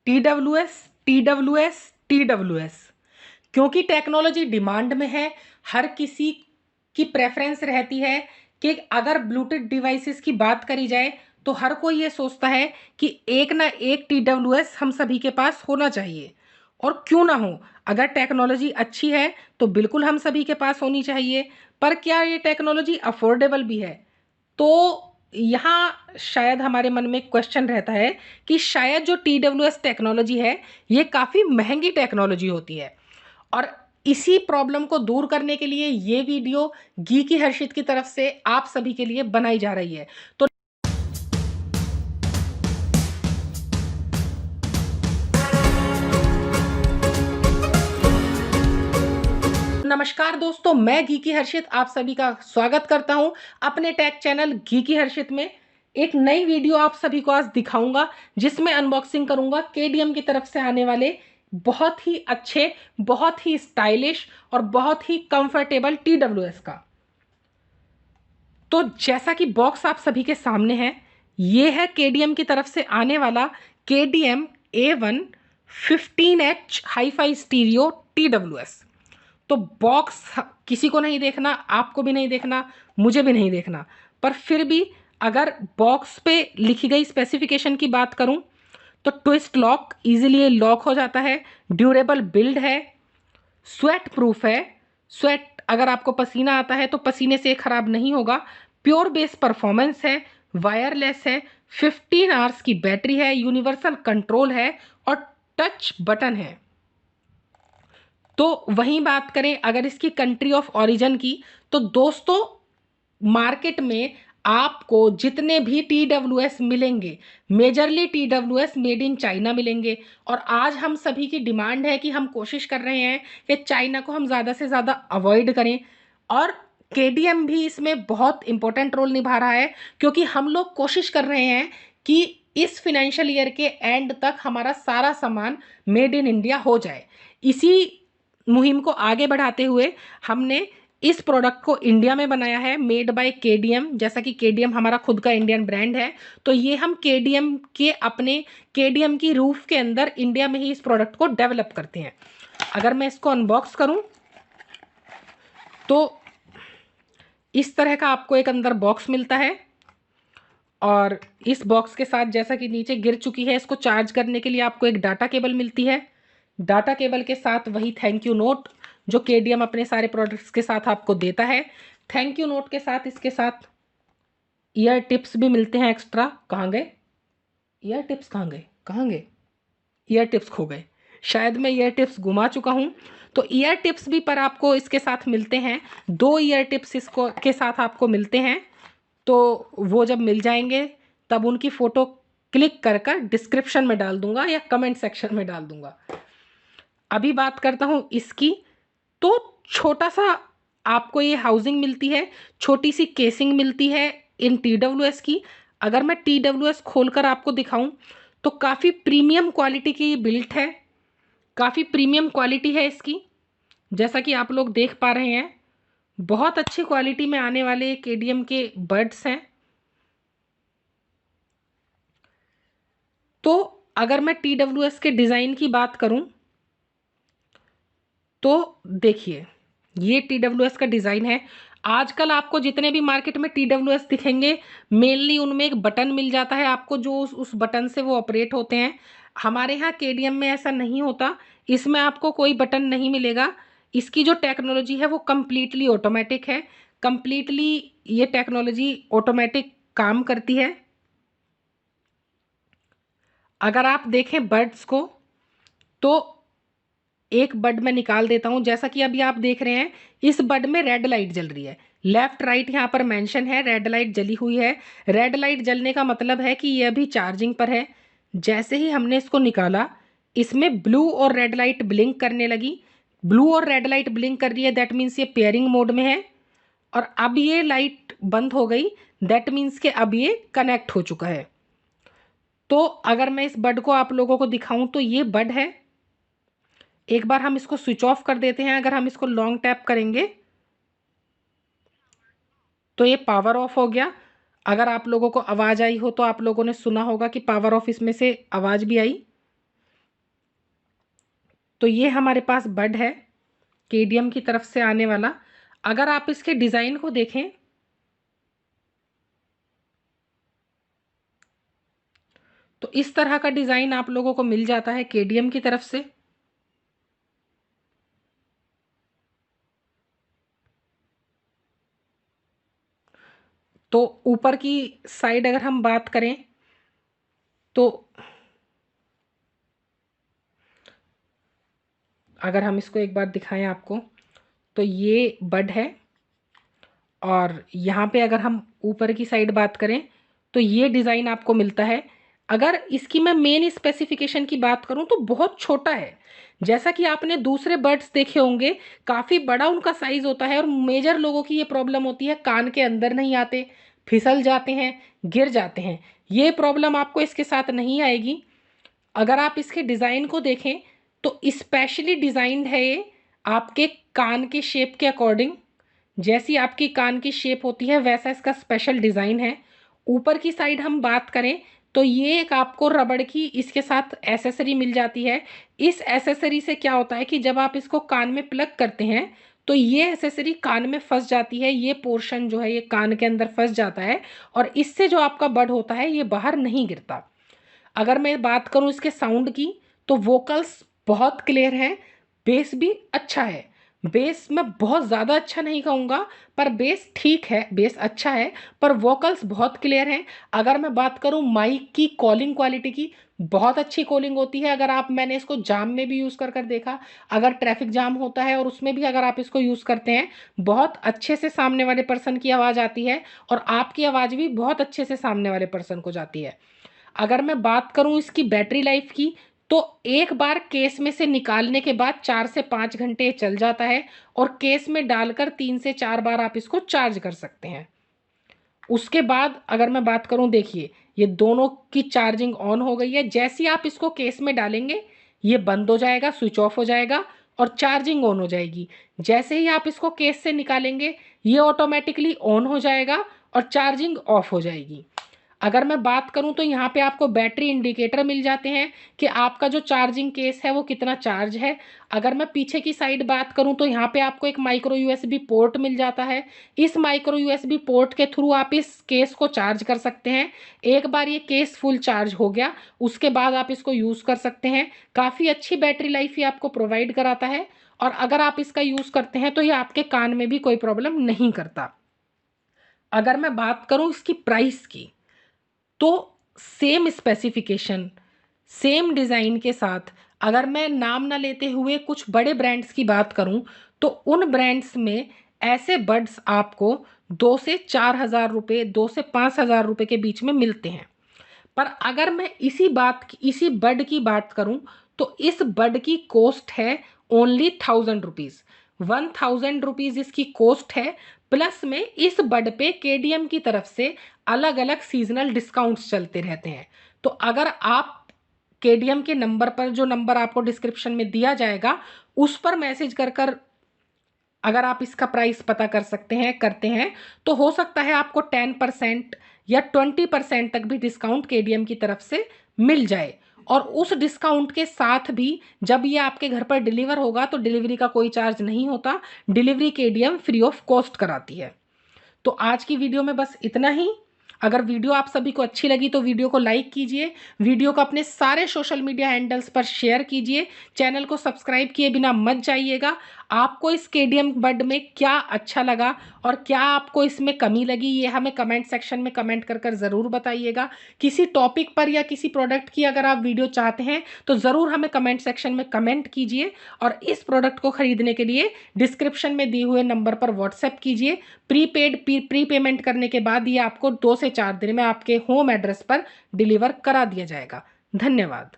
TWS, TWS, TWS। क्योंकि technology demand में है, हर किसी की प्रेफरेंस रहती है कि अगर ब्लूटूथ डिवाइसेस की बात करी जाए तो हर कोई ये सोचता है कि एक ना एक TWS हम सभी के पास होना चाहिए। और क्यों ना हो, अगर टेक्नोलॉजी अच्छी है तो बिल्कुल हम सभी के पास होनी चाहिए। पर क्या ये टेक्नोलॉजी अफोर्डेबल भी है? तो यहाँ शायद हमारे मन में क्वेश्चन रहता है कि शायद जो TWS टेक्नोलॉजी है ये काफ़ी महंगी टेक्नोलॉजी होती है। और इसी प्रॉब्लम को दूर करने के लिए ये वीडियो गीकी हर्षित की तरफ से आप सभी के लिए बनाई जा रही है। तो नमस्कार दोस्तों, मैं गीकी हर्षित आप सभी का स्वागत करता हूं अपने टेक चैनल गीकी हर्षित में। एक नई वीडियो आप सभी को आज दिखाऊंगा जिसमें अनबॉक्सिंग करूंगा केडीएम की तरफ से आने वाले बहुत ही अच्छे, बहुत ही स्टाइलिश और बहुत ही कंफर्टेबल TWS का। तो जैसा कि बॉक्स आप सभी के सामने है, ये है केडीएम की तरफ से आने वाला KDM A1 15H hi fi stereo TWS। तो बॉक्स किसी को नहीं देखना, आपको भी नहीं देखना, मुझे भी नहीं देखना, पर फिर भी अगर बॉक्स पे लिखी गई स्पेसिफिकेशन की बात करूं तो ट्विस्ट लॉक, इजीली लॉक हो जाता है, ड्यूरेबल बिल्ड है, स्वेट प्रूफ है, स्वेट अगर आपको पसीना आता है तो पसीने से खराब नहीं होगा, प्योर बेस परफॉर्मेंस है, वायरलेस है, 15 आवर्स की बैटरी है, यूनिवर्सल कंट्रोल है और टच बटन है। तो वहीं बात करें अगर इसकी कंट्री ऑफ ओरिजिन की, तो दोस्तों मार्केट में आपको जितने भी TWS मिलेंगे, majorly TWS made in China मिलेंगे। और आज हम सभी की डिमांड है कि हम कोशिश कर रहे हैं कि चाइना को हम ज़्यादा से ज़्यादा अवॉइड करें। और KDM भी इसमें बहुत इंपॉर्टेंट रोल निभा रहा है, क्योंकि हम लोग कोशिश कर रहे हैं कि इस फिनेंशियल ईयर के एंड तक हमारा सारा सामान मेड इन इंडिया हो जाए। इसी मुहिम को आगे बढ़ाते हुए हमने इस प्रोडक्ट को इंडिया में बनाया है, मेड बाय KDM। जैसा कि KDM हमारा खुद का इंडियन ब्रांड है, तो ये हम KDM के अपने KDM की रूफ के अंदर इंडिया में ही इस प्रोडक्ट को डेवलप करते हैं। अगर मैं इसको अनबॉक्स करूं तो इस तरह का आपको एक अंदर बॉक्स मिलता है। और इस बॉक्स के साथ, जैसा कि नीचे गिर चुकी है, इसको चार्ज करने के लिए आपको एक डाटा केबल मिलती है। डाटा केबल के साथ वही थैंक यू नोट जो KDM अपने सारे प्रोडक्ट्स के साथ आपको देता है। थैंक यू नोट के साथ इसके साथ ईयर टिप्स भी मिलते हैं एक्स्ट्रा। कहाँ गए ईयर टिप्स? कहाँ गए? कहाँ गए? ईयर टिप्स खो गए। शायद मैं ईयर टिप्स घुमा चुका हूँ। तो ईयर टिप्स भी पर आपको इसके साथ मिलते हैं। 2 ईयर टिप्स इसको के साथ आपको मिलते हैं। तो वो जब मिल जाएंगे तब उनकी फ़ोटो क्लिक कर कर डिस्क्रिप्शन में डाल दूंगा या कमेंट सेक्शन में डाल दूंगा। अभी बात करता हूँ इसकी। तो छोटा सा आपको ये हाउसिंग मिलती है, छोटी सी केसिंग मिलती है इन TWS की। अगर मैं TWS खोलकर आपको दिखाऊं तो काफ़ी प्रीमियम क्वालिटी की बिल्ट है, काफ़ी प्रीमियम क्वालिटी है इसकी। जैसा कि आप लोग देख पा रहे हैं, बहुत अच्छी क्वालिटी में आने वाले KDM के बड्स हैं। तो अगर मैं TWS के डिज़ाइन की बात करूं तो देखिए, ये TWS का डिज़ाइन है। आजकल आपको जितने भी मार्केट में TWS दिखेंगे, मेनली उनमें एक बटन मिल जाता है आपको, जो उस बटन से वो ऑपरेट होते हैं। हमारे यहाँ KDM में ऐसा नहीं होता, इसमें आपको कोई बटन नहीं मिलेगा। इसकी जो टेक्नोलॉजी है वो कम्प्लीटली ऑटोमेटिक है, कम्प्लीटली ये टेक्नोलॉजी ऑटोमेटिक काम करती है। अगर आप देखें बर्ड्स को तो एक बड में निकाल देता हूं। जैसा कि अभी आप देख रहे हैं, इस बड में रेड लाइट जल रही है, लेफ्ट राइट यहाँ पर मेंशन है, रेड लाइट जली हुई है। रेड लाइट जलने का मतलब है कि ये अभी चार्जिंग पर है। जैसे ही हमने इसको निकाला, इसमें ब्लू और रेड लाइट ब्लिंक करने लगी। ब्लू और रेड लाइट ब्लिंक कर रही है, दैट मीन्स ये पेयरिंग मोड में है। और अब ये लाइट बंद हो गई, दैट मीन्स के अब ये कनेक्ट हो चुका है। तो अगर मैं इस बड को आप लोगों को दिखाऊं तो ये बड है। एक बार हम इसको स्विच ऑफ कर देते हैं। अगर हम इसको लॉन्ग टैप करेंगे तो ये पावर ऑफ हो गया। अगर आप लोगों को आवाज़ आई हो तो आप लोगों ने सुना होगा कि पावर ऑफ इसमें से आवाज़ भी आई। तो ये हमारे पास बड है केडीएम की तरफ से आने वाला। अगर आप इसके डिज़ाइन को देखें तो इस तरह का डिज़ाइन आप लोगों को मिल जाता है केडीएम की तरफ से। तो ऊपर की साइड अगर हम बात करें तो अगर हम इसको एक बार दिखाएं आपको, तो ये बड है और यहाँ पे अगर हम ऊपर की साइड बात करें तो ये डिज़ाइन आपको मिलता है। अगर इसकी मैं मेन स्पेसिफिकेशन की बात करूँ तो बहुत छोटा है। जैसा कि आपने दूसरे बर्ड्स देखे होंगे, काफ़ी बड़ा उनका साइज़ होता है और मेजर लोगों की ये प्रॉब्लम होती है, कान के अंदर नहीं आते, फिसल जाते हैं, गिर जाते हैं। ये प्रॉब्लम आपको इसके साथ नहीं आएगी। अगर आप इसके डिज़ाइन को देखें तो स्पेशली डिज़ाइंड है ये आपके कान के शेप के अकॉर्डिंग। जैसी आपकी कान की शेप होती है वैसा इसका स्पेशल डिज़ाइन है। ऊपर की साइड हम बात करें तो ये एक आपको रबड़ की इसके साथ एसेसरी मिल जाती है। इस एसेसरी से क्या होता है कि जब आप इसको कान में प्लग करते हैं तो ये एसेसरी कान में फंस जाती है, ये पोर्शन जो है ये कान के अंदर फंस जाता है और इससे जो आपका बड होता है ये बाहर नहीं गिरता। अगर मैं बात करूं इसके साउंड की तो वोकल्स बहुत क्लियर हैं, बेस भी अच्छा है। बेस मैं बहुत ज़्यादा अच्छा नहीं कहूँगा, पर बेस ठीक है, बेस अच्छा है, पर वोकल्स बहुत क्लियर हैं। अगर मैं बात करूँ माइक की कॉलिंग क्वालिटी की, बहुत अच्छी कॉलिंग होती है। अगर आप मैंने इसको जाम में भी यूज़ कर कर देखा, अगर ट्रैफिक जाम होता है और उसमें भी अगर आप इसको यूज़ करते हैं, बहुत अच्छे से सामने वाले पर्सन की आवाज़ आती है और आपकी आवाज़ भी बहुत अच्छे से सामने वाले पर्सन को जाती है। अगर मैं बात करूं इसकी बैटरी लाइफ की तो एक बार केस में से निकालने के बाद 4 से 5 घंटे चल जाता है और केस में डालकर 3 से 4 बार आप इसको चार्ज कर सकते हैं। उसके बाद अगर मैं बात करूं, देखिए ये दोनों की चार्जिंग ऑन हो गई है। जैसे ही आप इसको केस में डालेंगे ये बंद हो जाएगा, स्विच ऑफ हो जाएगा और चार्जिंग ऑन हो जाएगी। जैसे ही आप इसको केस से निकालेंगे ये ऑटोमेटिकली ऑन हो जाएगा और चार्जिंग ऑफ हो जाएगी। अगर मैं बात करूं तो यहाँ पे आपको बैटरी इंडिकेटर मिल जाते हैं कि आपका जो चार्जिंग केस है वो कितना चार्ज है। अगर मैं पीछे की साइड बात करूं तो यहाँ पे आपको एक माइक्रो यूएसबी पोर्ट मिल जाता है। इस माइक्रो यूएसबी पोर्ट के थ्रू आप इस केस को चार्ज कर सकते हैं। एक बार ये केस फुल चार्ज हो गया उसके बाद आप इसको यूज़ कर सकते हैं। काफ़ी अच्छी बैटरी लाइफ ये आपको प्रोवाइड कराता है और अगर आप इसका यूज़ करते हैं तो ये आपके कान में भी कोई प्रॉब्लम नहीं करता। अगर मैं बात करूँ इसकी प्राइस की तो सेम स्पेसिफिकेशन सेम डिज़ाइन के साथ, अगर मैं नाम ना लेते हुए कुछ बड़े ब्रांड्स की बात करूं तो उन ब्रांड्स में ऐसे बड्स आपको 2 से 4 हज़ार रुपये, 2 से 5 हज़ार रुपये के बीच में मिलते हैं। पर अगर मैं इसी बड की बात करूं तो इस बड की कॉस्ट है ओनली 1000 रुपीज़। 1000 रुपीज़ इसकी कॉस्ट है। प्लस में इस बड पे केडीएम की तरफ से अलग अलग सीजनल डिस्काउंट्स चलते रहते हैं। तो अगर आप केडीएम के नंबर पर, जो नंबर आपको डिस्क्रिप्शन में दिया जाएगा, उस पर मैसेज कर कर अगर आप इसका प्राइस पता कर सकते हैं, करते हैं, तो हो सकता है आपको 10% या 20% तक भी डिस्काउंट केडीएम की तरफ से मिल जाए। और उस डिस्काउंट के साथ भी जब ये आपके घर पर डिलीवर होगा तो डिलीवरी का कोई चार्ज नहीं होता, delivery KDM free of cost कराती है। तो आज की वीडियो में बस इतना ही। अगर वीडियो आप सभी को अच्छी लगी तो वीडियो को लाइक कीजिए, वीडियो को अपने सारे सोशल मीडिया हैंडल्स पर शेयर कीजिए, चैनल को सब्सक्राइब किए बिना मत जाइएगा। आपको इस केडीएम बड में क्या अच्छा लगा और क्या आपको इसमें कमी लगी ये हमें कमेंट सेक्शन में कमेंट कर कर ज़रूर बताइएगा। किसी टॉपिक पर या किसी प्रोडक्ट की अगर आप वीडियो चाहते हैं तो ज़रूर हमें कमेंट सेक्शन में कमेंट कीजिए और इस प्रोडक्ट को खरीदने के लिए डिस्क्रिप्शन में दिए हुए नंबर पर व्हाट्सएप कीजिए। प्री पेमेंट करने के बाद ये आपको 2 से 4 दिन में आपके होम एड्रेस पर डिलीवर करा दिया जाएगा। धन्यवाद।